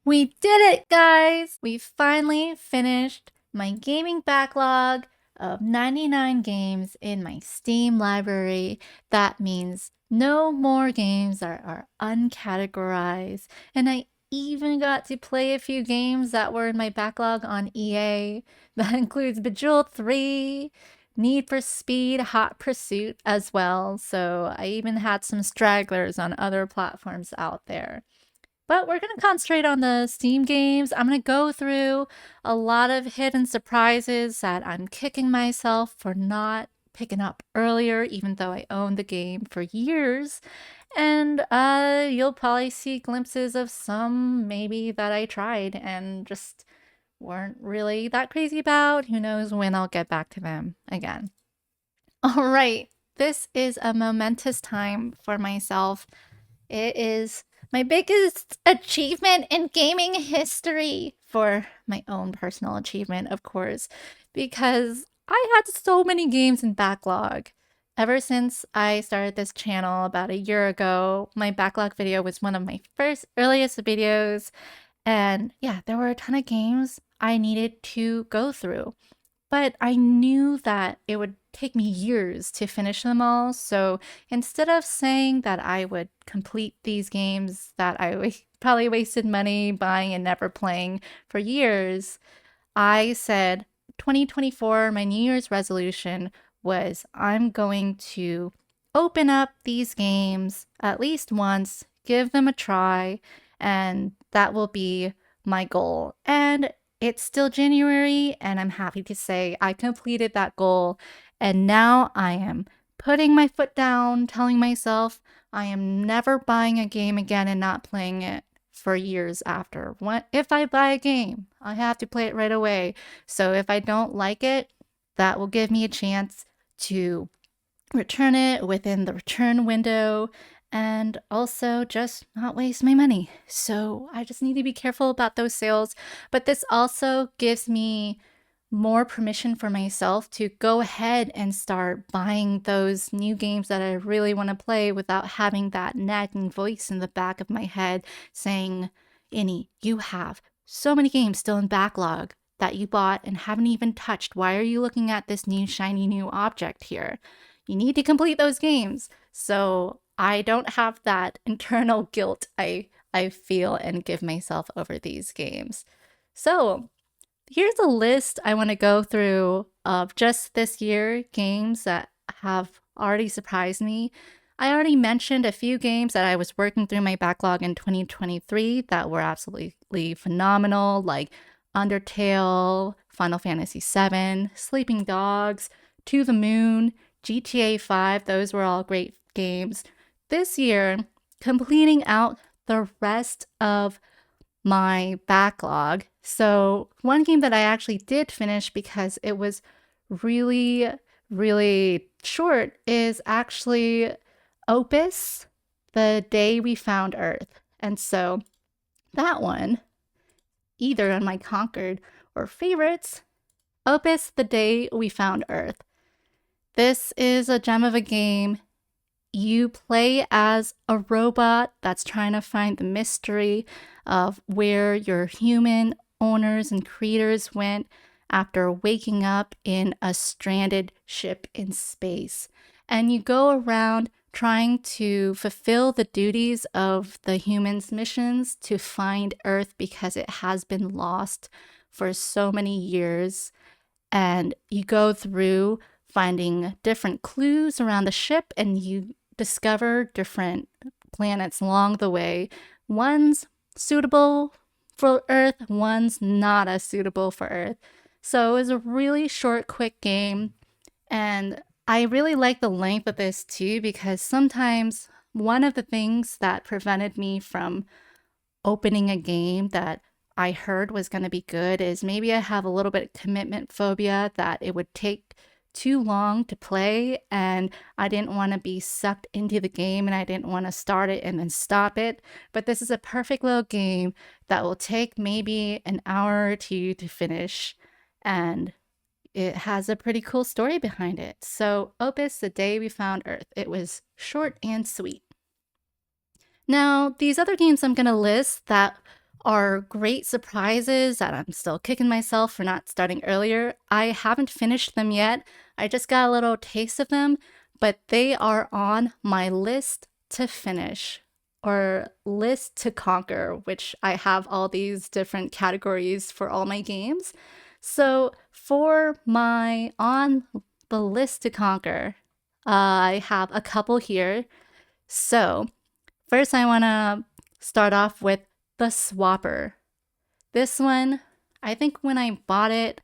We did it, guys! We finally finished my gaming backlog of 99 games in my Steam library. That means no more games are uncategorized. And I even got to play a few games that were in my backlog on EA. That includes Bejeweled 3, Need for Speed, Hot Pursuit as well. So I even had some stragglers on other platforms out there. But we're going to concentrate on the Steam games. I'm going to go through a lot of hidden surprises that I'm kicking myself for not picking up earlier, even though I owned the game for years. And you'll probably see glimpses of some maybe that I tried and just weren't really that crazy about. Who knows when I'll get back to them again. All right, this is a momentous time for myself. It is my biggest achievement in gaming history, for my own personal achievement, of course, because I had so many games in backlog. Ever since I started this channel about a year ago, my backlog video was one of my first earliest videos. And yeah, there were a ton of games I needed to go through. But I knew that it would take me years to finish them all, so instead of saying that I would complete these games that I probably wasted money buying and never playing for years, I said 2024, my New Year's resolution was I'm going to open up these games at least once, give them a try, and that will be my goal. And it's still January, and I'm happy to say I completed that goal. And now I am putting my foot down, telling myself I am never buying a game again and not playing it for years after. If I buy a game, I have to play it right away. So if I don't like it, that will give me a chance to return it within the return window and also just not waste my money. So I just need to be careful about those sales. But this also gives me more permission for myself to go ahead and start buying those new games that I really want to play without having that nagging voice in the back of my head saying, Innie, you have so many games still in backlog that you bought and haven't even touched. Why are you looking at this new shiny new object here? You need to complete those games. So I don't have that internal guilt I feel and give myself over these games. So here's a list I want to go through of just this year games that have already surprised me. I already mentioned a few games that I was working through my backlog in 2023 that were absolutely phenomenal, like Undertale, Final Fantasy VII, Sleeping Dogs, To the Moon, GTA 5. Those were all great games. This year, completing out the rest of my backlog. So one game that I actually did finish because it was really, really short is actually Opus, The Day We Found Earth. And so that one, either on my conquered or favorites, Opus, The Day We Found Earth. This is a gem of a game. You play as a robot that's trying to find the mystery of where your human owners and creators went after waking up in a stranded ship in space. And you go around trying to fulfill the duties of the humans' missions to find Earth because it has been lost for so many years. And you go through finding different clues around the ship, and you discover different planets along the way. One's suitable for Earth, one's not as suitable for Earth. So it was a really short, quick game. And I really like the length of this too, because sometimes one of the things that prevented me from opening a game that I heard was going to be good is maybe I have a little bit of commitment phobia, that it would take too long to play and I didn't want to be sucked into the game and I didn't want to start it and then stop it. But this is a perfect little game that will take maybe an hour or two to finish, and it has a pretty cool story behind it. So Opus, The Day We Found Earth. It was short and sweet. Now, these other games I'm going to list that are great surprises that I'm still kicking myself for not starting earlier. I haven't finished them yet. I just got a little taste of them, but they are on my list to finish or list to conquer, which I have all these different categories for all my games. So for my on the list to conquer, I have a couple here. So first, I want to start off with the Swapper. This one, I think when I bought it,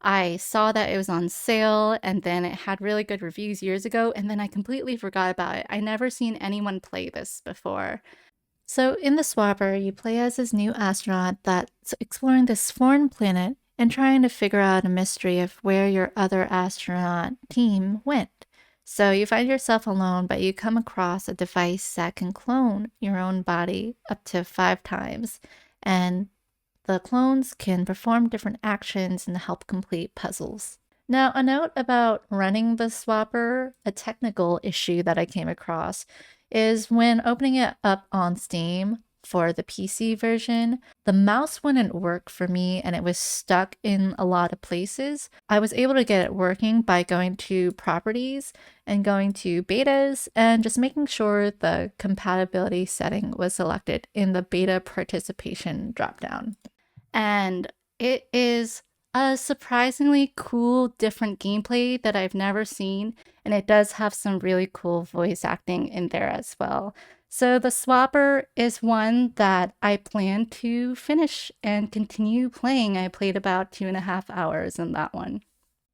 I saw that it was on sale and then it had really good reviews years ago, and then I completely forgot about it. I never seen anyone play this before. So, in the Swapper, you play as this new astronaut that's exploring this foreign planet and trying to figure out a mystery of where your other astronaut team went. So, you find yourself alone, but you come across a device that can clone your own body up to 5 times. And the clones can perform different actions and help complete puzzles. Now, a note about running the Swapper, a technical issue that I came across, is when opening it up on Steam for the PC version, the mouse wouldn't work for me and it was stuck in a lot of places. I was able to get it working by going to properties and going to betas and just making sure the compatibility setting was selected in the beta participation dropdown. And it is a surprisingly cool, different gameplay that I've never seen, and it does have some really cool voice acting in there as well. So the Swapper is one that I plan to finish and continue playing. I played about 2.5 hours in that one.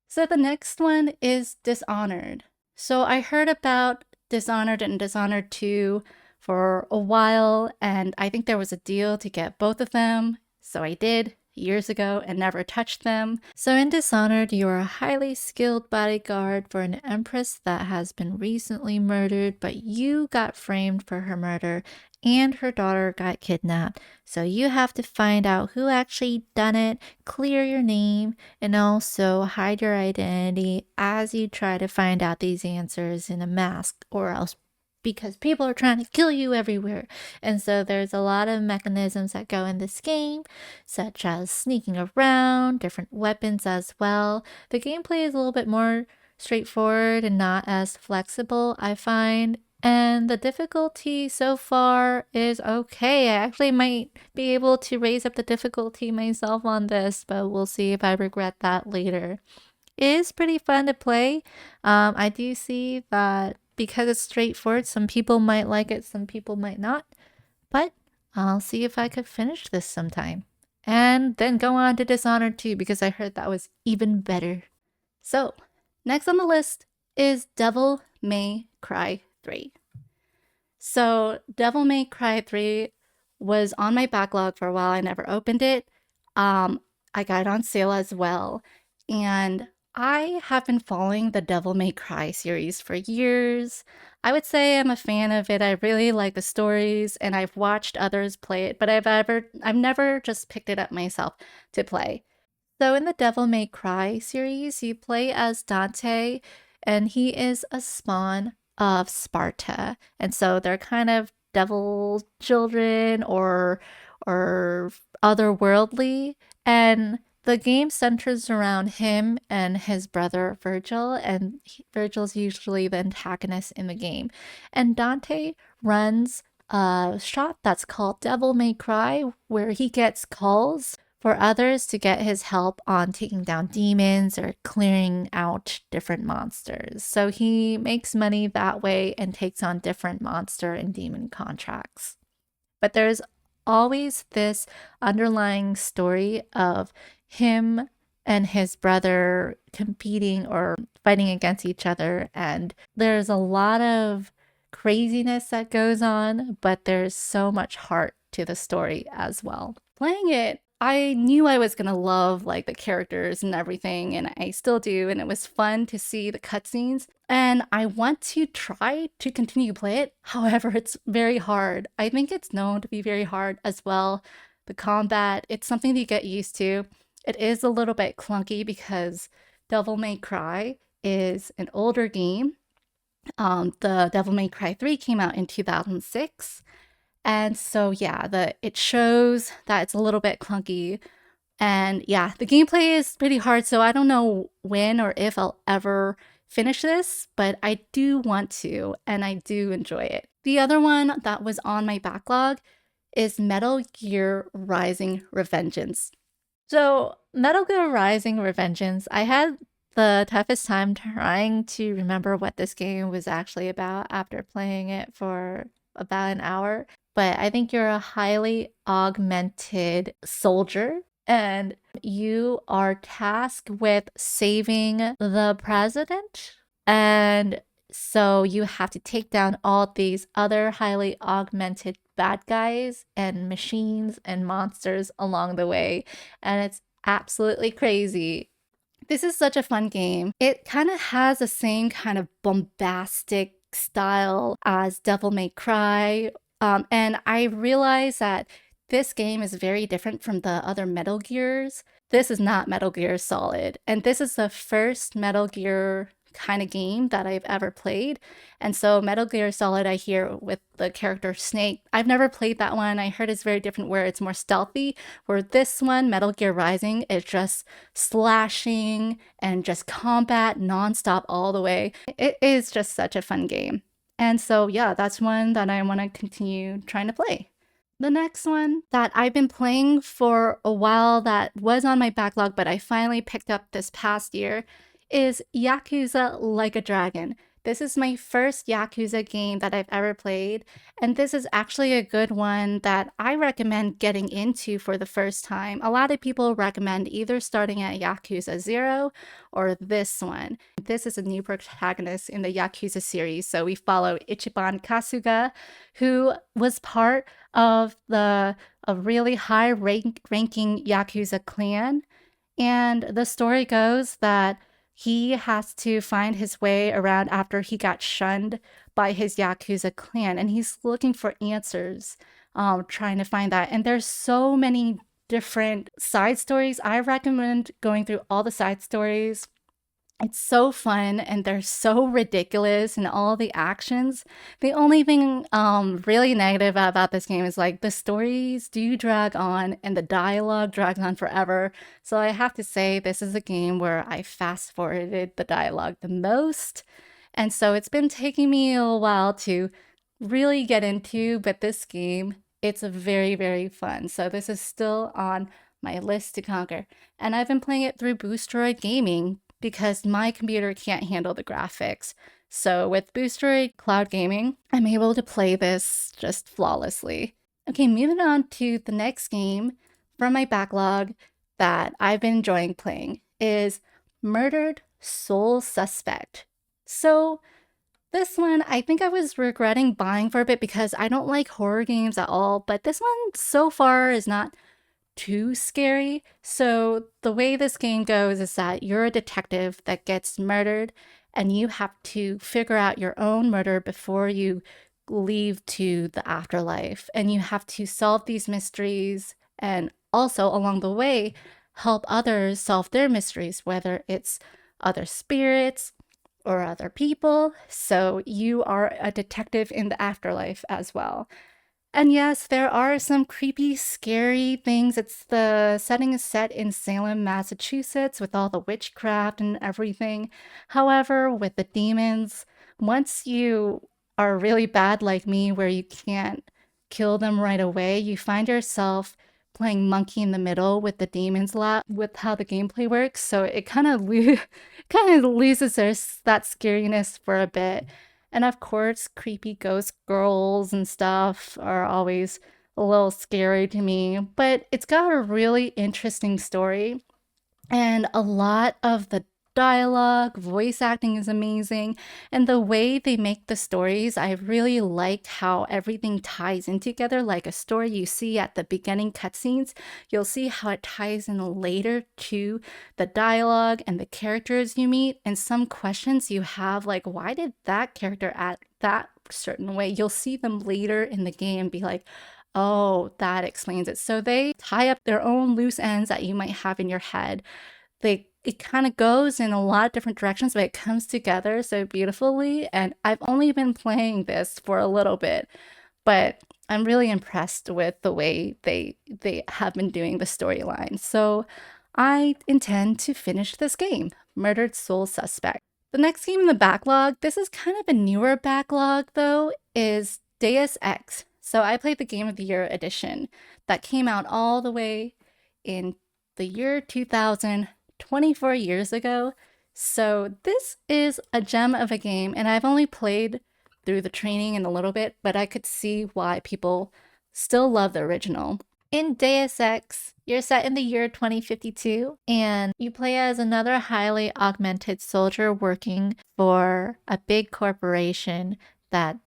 So the next one is Dishonored. So I heard about Dishonored and Dishonored 2 for a while, and I think there was a deal to get both of them. So I did years ago and never touched them. So in Dishonored, you are a highly skilled bodyguard for an empress that has been recently murdered, but you got framed for her murder and her daughter got kidnapped. So you have to find out who actually done it, clear your name, and also hide your identity as you try to find out these answers in a mask, or else because people are trying to kill you everywhere. And so there's a lot of mechanisms that go in this game, such as sneaking around, different weapons as well. The gameplay is a little bit more straightforward and not as flexible, I find. And the difficulty so far is okay. I actually might be able to raise up the difficulty myself on this, but we'll see if I regret that later. It is pretty fun to play. I do see that because it's straightforward, some people might like it, some people might not. But I'll see if I could finish this sometime. And then go on to Dishonored 2 because I heard that was even better. So, next on the list is Devil May Cry 3. So, Devil May Cry 3 was on my backlog for a while. I never opened it. I got it on sale as well. And I have been following the Devil May Cry series for years. I would say I'm a fan of it. I really like the stories and I've watched others play it, but I've never just picked it up myself to play. So in the Devil May Cry series, you play as Dante and he is a spawn of Sparta. And so they're kind of devil children or otherworldly, and the game centers around him and his brother Virgil, and Virgil's usually the antagonist in the game. And Dante runs a shop that's called Devil May Cry, where he gets calls for others to get his help on taking down demons or clearing out different monsters. So he makes money that way and takes on different monster and demon contracts. But there's always this underlying story of him and his brother competing or fighting against each other. And there's a lot of craziness that goes on, but there's so much heart to the story as well. Playing it, I knew I was gonna love like the characters and everything, and I still do, and it was fun to see the cutscenes. And I want to try to continue to play it. However, it's very hard. I think it's known to be very hard as well. The combat, it's something to get used to. It is a little bit clunky because Devil May Cry is an older game. The Devil May Cry 3 came out in 2006. And so yeah, it shows that it's a little bit clunky. And yeah, the gameplay is pretty hard, so I don't know when or if I'll ever finish this, but I do want to, and I do enjoy it. The other one that was on my backlog is Metal Gear Rising Revengeance. So, Metal Gear Rising Revengeance, I had the toughest time trying to remember what this game was actually about after playing it for about an hour. But I think you're a highly augmented soldier and you are tasked with saving the president. And so you have to take down all these other highly augmented bad guys and machines and monsters along the way. And it's absolutely crazy. This is such a fun game. It kind of has the same kind of bombastic style as Devil May Cry. And I realize that this game is very different from the other Metal Gears. This is not Metal Gear Solid. And this is the first Metal Gear kind of game that I've ever played. And so Metal Gear Solid, I hear with the character Snake. I've never played that one. I heard it's very different where it's more stealthy. Where this one, Metal Gear Rising, is just slashing and just combat nonstop all the way. It is just such a fun game. And so yeah, that's one that I want to continue trying to play. The next one that I've been playing for a while that was on my backlog, but I finally picked up this past year is Yakuza Like a Dragon. This is my first Yakuza game that I've ever played, and this is actually a good one that I recommend getting into for the first time. A lot of people recommend either starting at Yakuza 0 or this one. This is a new protagonist in the Yakuza series, so we follow Ichiban Kasuga, who was part of a really high ranking Yakuza clan. And the story goes that he has to find his way around after he got shunned by his Yakuza clan, and he's looking for answers, trying to find that. And there's so many different side stories. I recommend going through all the side stories. It's so fun and they're so ridiculous in all the actions. The only thing really negative about this game is like the stories do drag on and the dialogue drags on forever. So I have to say this is a game where I fast forwarded the dialogue the most. And so it's been taking me a while to really get into, but this game, it's very, very fun. So this is still on my list to conquer. And I've been playing it through Boostroid Gaming because my computer can't handle the graphics. So with Boostroid Cloud Gaming, I'm able to play this just flawlessly. Okay, moving on to the next game from my backlog that I've been enjoying playing is Murdered Soul Suspect. So this one, I think I was regretting buying for a bit because I don't like horror games at all, but this one so far is not too scary. So the way this game goes is that you're a detective that gets murdered and you have to figure out your own murder before you leave to the afterlife. And you have to solve these mysteries and also along the way help others solve their mysteries, whether it's other spirits or other people. So you are a detective in the afterlife as well. And yes, there are some creepy, scary things. The setting is set in Salem, Massachusetts, with all the witchcraft and everything. However, with the demons, once you are really bad like me, where you can't kill them right away, you find yourself playing monkey in the middle with the demons a lot with how the gameplay works. So it kind of kind of loses that scariness for a bit. And of course, creepy ghost girls and stuff are always a little scary to me, but it's got a really interesting story. And a lot of the dialogue, voice acting is amazing. And the way they make the stories, I really like how everything ties in together. Like a story you see at the beginning cutscenes, you'll see how it ties in later to the dialogue and the characters you meet. And some questions you have, like, why did that character act that certain way? You'll see them later in the game be like, oh, that explains it. So they tie up their own loose ends that you might have in your head. It kind of goes in a lot of different directions, but it comes together so beautifully. And I've only been playing this for a little bit, but I'm really impressed with the way they have been doing the storyline. So I intend to finish this game, Murdered Soul Suspect. The next game in the backlog, this is kind of a newer backlog though, is Deus Ex. So I played the Game of the Year edition that came out all the way in the year 2000, 24 years ago. So this is a gem of a game, and I've only played through the training in a little bit, but I could see why people still love the original. In Deus Ex, you're set in the year 2052, and you play as another highly augmented soldier working for a big corporation that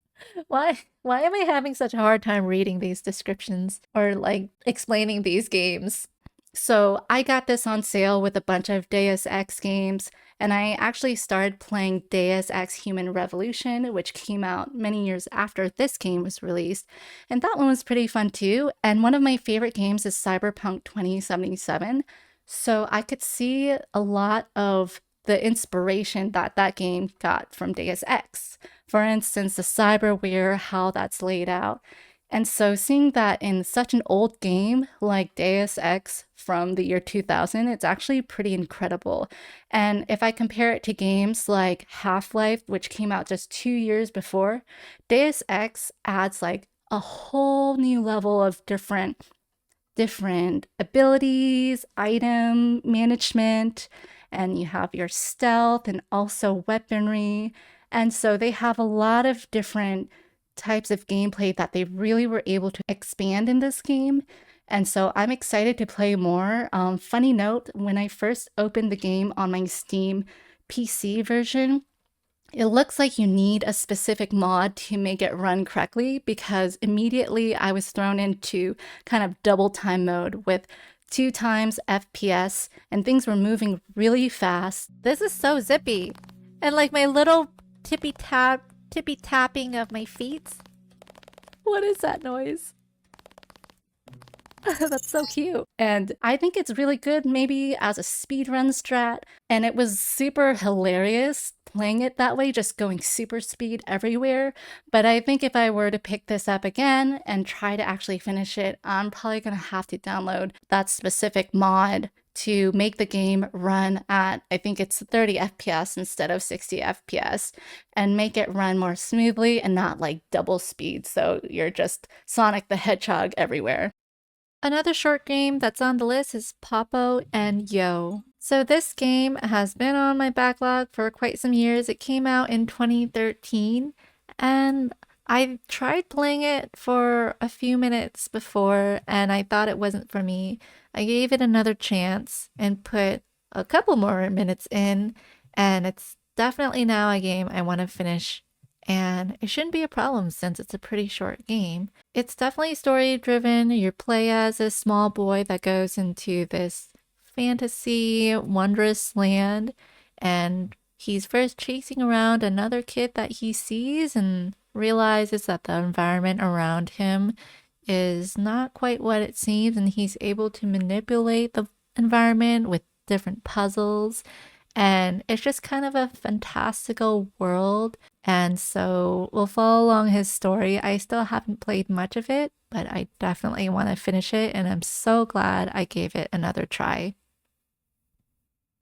why am I having such a hard time reading these descriptions or like explaining these games? So I got this on sale with a bunch of Deus Ex games, and I actually started playing Deus Ex Human Revolution, which came out many years after this game was released, and that one was pretty fun too. And one of my favorite games is Cyberpunk 2077, so I could see a lot of the inspiration that that game got from Deus Ex. For instance, the cyberware, how that's laid out. And so seeing that in such an old game like Deus Ex from the year 2000, it's actually pretty incredible. And if I compare it to games like Half-Life, which came out just 2 years before, Deus Ex adds like a whole new level of different abilities, item management, and you have your stealth and also weaponry. And so they have a lot of different types of gameplay that they really were able to expand in this game. And so I'm excited to play more. Funny note, when I first opened the game on my Steam PC version, it looks like you need a specific mod to make it run correctly, because immediately I was thrown into kind of double time mode with 2 times FPS and things were moving really fast. This is so zippy. And like my little tippy tapping of my feet. What is that noise? That's so cute. And I think it's really good maybe as a speedrun strat. And it was super hilarious playing it that way, just going super speed everywhere. But I think if I were to pick this up again and try to actually finish it, I'm probably gonna have to download that specific mod to make the game run at, I think it's 30 FPS instead of 60 FPS, and make it run more smoothly and not like double speed, so you're just Sonic the Hedgehog everywhere. Another short game that's on the list is Papo Yo. So this game has been on my backlog for quite some years. It came out in 2013, and I tried playing it for a few minutes before, and I thought it wasn't for me. I gave it another chance and put a couple more minutes in, and it's definitely now a game I want to finish. And it shouldn't be a problem since it's a pretty short game. It's definitely story driven. You play as a small boy that goes into this fantasy, wondrous land, and he's first chasing around another kid that he sees and realizes that the environment around him is not quite what it seems, and he's able to manipulate the environment with different puzzles. And it's just kind of a fantastical world. And so we'll follow along his story. I still haven't played much of it, but I definitely want to finish it. And I'm so glad I gave it another try.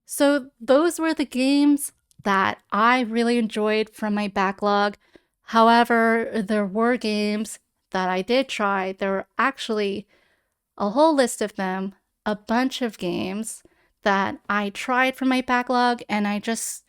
So those were the games that I really enjoyed from my backlog. However, there were games that I did try. There were actually a whole list of them, a bunch of games that I tried from my backlog and I just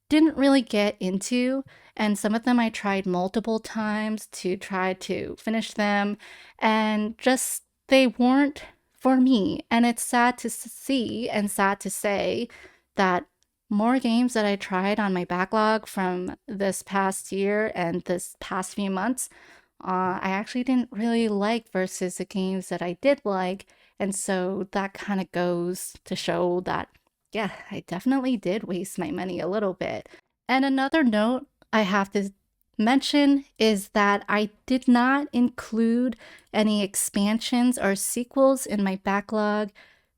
didn't really get into. And some of them I tried multiple times to try to finish them, and just they weren't for me. And it's sad to see and sad to say that more games that I tried on my backlog from this past year and this past few months, I actually didn't really like versus the games that I did like. And so that kind of goes to show that, yeah, I definitely did waste my money a little bit. And another note I have to mention is that I did not include any expansions or sequels in my backlog.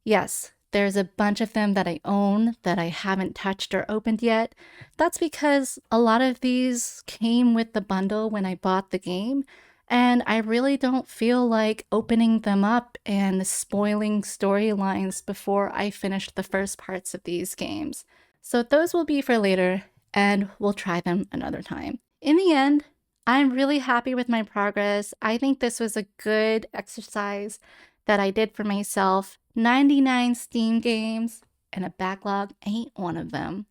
Yes, there's a bunch of them that I own that I haven't touched or opened yet. That's because a lot of these came with the bundle when I bought the game. and I really don't feel like opening them up and spoiling storylines before I finish the first parts of these games. So those will be for later, and we'll try them another time. In the end, I'm really happy with my progress. I think this was a good exercise that I did for myself. 99 Steam games, and a backlog ain't one of them.